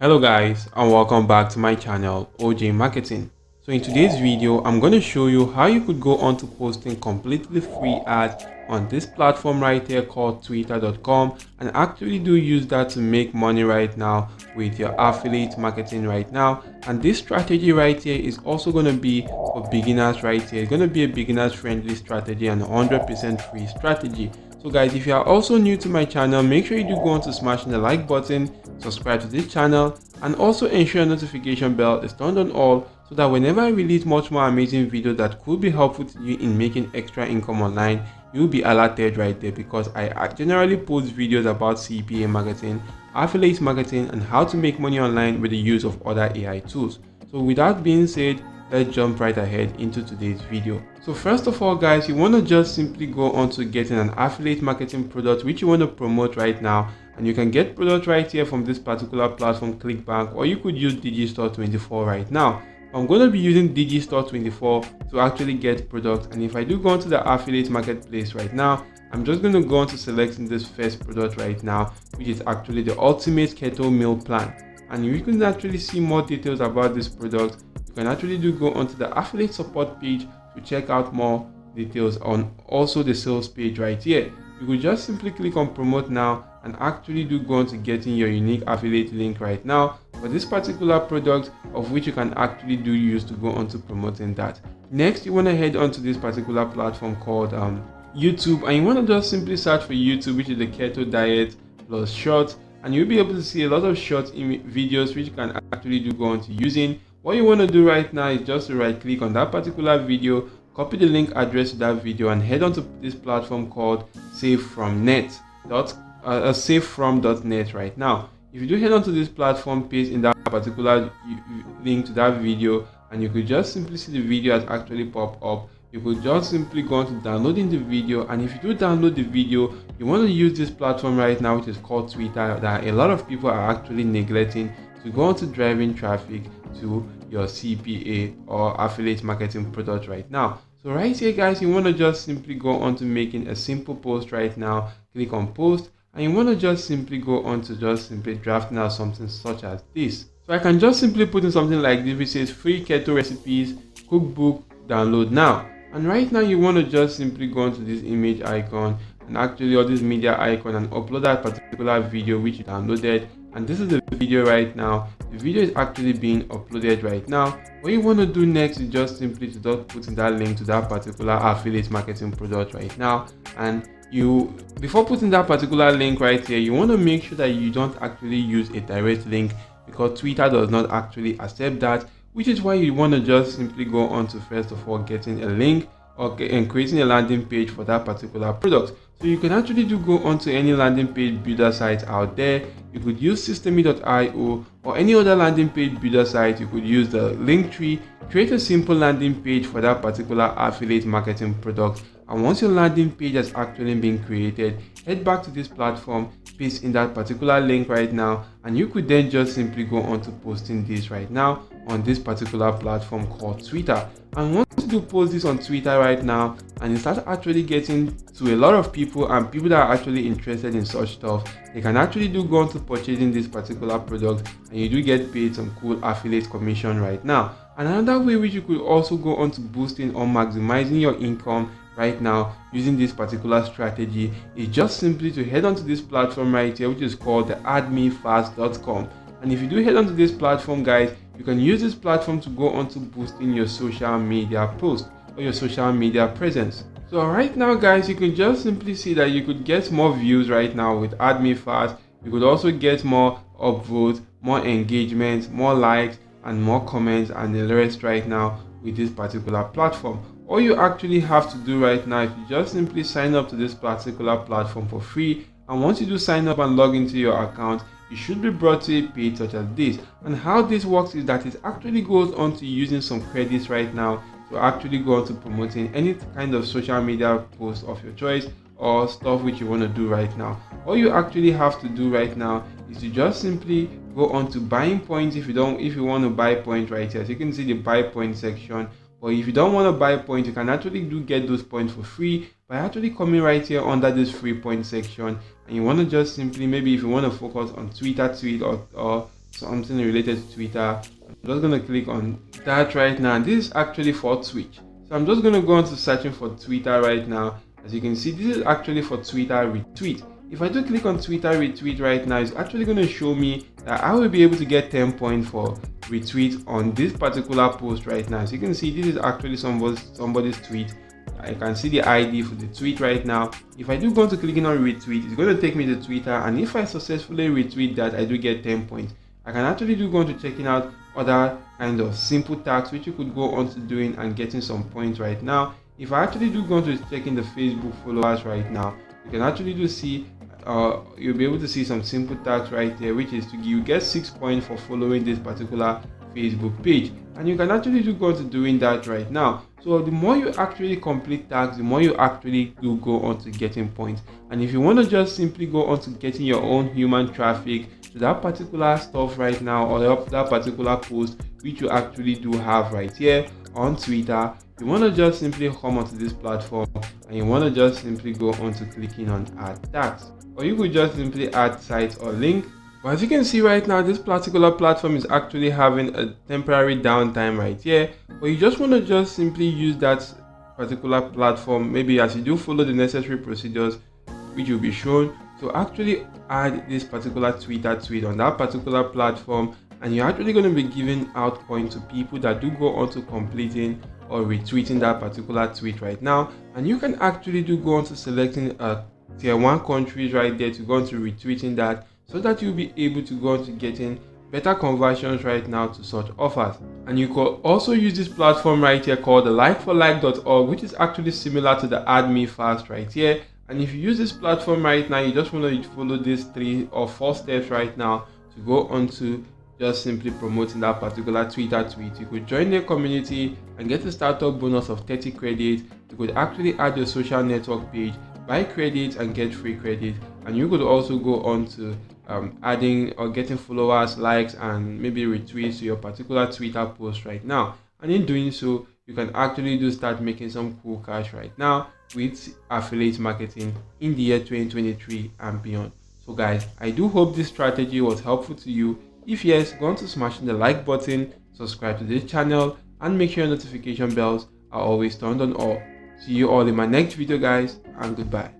Hello guys, and welcome back to my channel OJ Marketing. So in today's video I'm going to show you how you could go on to posting completely free ads on this platform right here called Twitter.com and actually do use that to make money right now with your affiliate marketing right now. And this strategy right here is also going to be for beginners right here. It's going to be a beginners friendly strategy and 100% free strategy. So guys, if you are also new to my channel, make sure you do go on to smashing the like button, subscribe to this channel, and also ensure notification bell is turned on all so that whenever I release much more amazing videos that could be helpful to you in making extra income online, you'll be alerted right there, because I generally post videos about CPA marketing, affiliate marketing, and how to make money online with the use of other AI tools. So with that being said, let's jump right ahead into today's video. So first of all guys, you want to just simply go on to getting an affiliate marketing product which you want to promote right now, and you can get product right here from this particular platform ClickBank, or you could use Digistore24 right now. I'm going to be using Digistore24 to actually get products, and if I do go onto the affiliate marketplace right now, I'm just going to go on to selecting this first product right now, which is actually the ultimate keto meal plan. And you can actually see more details about this product. You can actually do go onto the affiliate support page to check out more details on also the sales page right here. You could just simply click on promote now and actually do go on to getting your unique affiliate link right now for this particular product, of which you can actually do use to go on to promoting that. Next, you want to head onto this particular platform called YouTube, and you want to just simply search for YouTube, which is the keto diet plus shorts, and you'll be able to see a lot of short videos which you can actually do go on to using. What you want to do right now is just to right click on that particular video, copy the link address to that video, and head onto this platform called savefrom.net right now. If you do head onto this platform, paste in that particular link to that video, and you could just simply see the video has actually pop up. You could just simply go on to downloading the video, and if you do download the video, you want to use this platform right now, which is called Twitter, that a lot of people are actually neglecting, to go on to driving traffic to your CPA or affiliate marketing product right now. So right here guys, you want to just simply go on to making a simple post right now, click on post, and you want to just simply go on to just simply drafting out something such as this. So I can just simply put in something like this, which says free keto recipes cookbook, download now. And right now you want to just simply go onto this image icon and actually or this media icon and upload that particular video which you downloaded. And this is the video right now. The video is actually being uploaded right now. What you want to do next is just simply to just put in that link to that particular affiliate marketing product right now. And before putting that particular link right here, you want to make sure that you don't actually use a direct link, because Twitter does not actually accept that, which is why you want to just simply go on to first of all getting a link and creating a landing page for that particular product. So you can actually do go onto any landing page builder site out there. You could use systemy.io or any other landing page builder site. You could use the link tree, create a simple landing page for that particular affiliate marketing product. And once your landing page has actually been created, head back to this platform, paste in that particular link right now, and you could then just simply go on to posting this right now on this particular platform called Twitter. And once you do post this on Twitter right now, and you start actually getting to a lot of people and people that are actually interested in such stuff, they can actually do go on to purchasing this particular product, and you do get paid some cool affiliate commission right now. And another way which you could also go on to boosting or maximizing your income right now using this particular strategy is just simply to head onto this platform right here, which is called the admefast.com. And if you do head onto this platform guys, you can use this platform to go on to boosting your social media post or your social media presence. So right now guys, you can just simply see that you could get more views right now with AdMeFast. You could also get more upvotes, more engagement, more likes, and more comments and the rest right now with this particular platform. All you actually have to do right now is you just simply sign up to this particular platform for free, and once you do sign up and log into your account, you should be brought to a page such as this. And how this works is that it actually goes on to using some credits right now to actually go on to promoting any kind of social media post of your choice or stuff which you want to do right now. All you actually have to do right now is to just simply go on to buying points if you want to buy points right here. So you can see the buy point section. Or if you don't want to buy points, you can actually do get those points for free by actually coming right here under this free point section. And you want to just simply, maybe if you want to focus on Twitter tweet or something related to Twitter. I'm just going to click on that right now. And this is actually for Twitch. So I'm just going to go on to searching for Twitter right now. As you can see, this is actually for Twitter retweet. If I do click on Twitter retweet right now, it's actually going to show me that I will be able to get 10 points for retweet on this particular post right now. As you can see, this is actually somebody's tweet. I can see the ID for the tweet right now. If I do go to clicking on retweet, it's going to take me to Twitter, and if I successfully retweet that, I do get 10 points. I can actually do go on to checking out other kind of simple tasks which you could go on to doing and getting some points right now. If I actually do go on to checking the Facebook followers right now, you can actually do see you'll be able to see some simple tasks right there, which is you get 6 points for following this particular Facebook page, and you can actually do go on to doing that right now. So the more you actually complete tasks, the more you actually do go on to getting points. And if you want to just simply go on to getting your own human traffic to that particular stuff right now, or that particular post which you actually do have right here on Twitter, you want to just simply come onto this platform, and you want to just simply go on to clicking on add tags, or you could just simply add site or link. But as you can see right now, this particular platform is actually having a temporary downtime right here, but you just want to just simply use that particular platform, maybe as you do follow the necessary procedures which will be shown, to actually add this particular Twitter tweet on that particular platform, and you're actually going to be giving out points to people that do go on to completing or retweeting that particular tweet right now. And you can actually do go on to selecting tier 1 countries right there to go on to retweeting that, so that you'll be able to go on to getting better conversions right now to such offers. And you could also use this platform right here called the likeforlike.org, which is actually similar to the add me fast right here. And if you use this platform right now, you just want to follow these 3 or 4 steps right now to go on to just simply promoting that particular Twitter tweet. You could join their community and get a startup bonus of 30 credits. You could actually add your social network page, buy credits and get free credit. And you could also go on to adding or getting followers, likes, and maybe retweets to your particular Twitter post right now. And in doing so, you can actually do start making some cool cash right now with affiliate marketing in the year 2023 and beyond. So guys, I do hope this strategy was helpful to you. If yes, go on to smashing the like button, subscribe to this channel, and make sure your notification bells are always turned on all. See you all in my next video guys, and goodbye.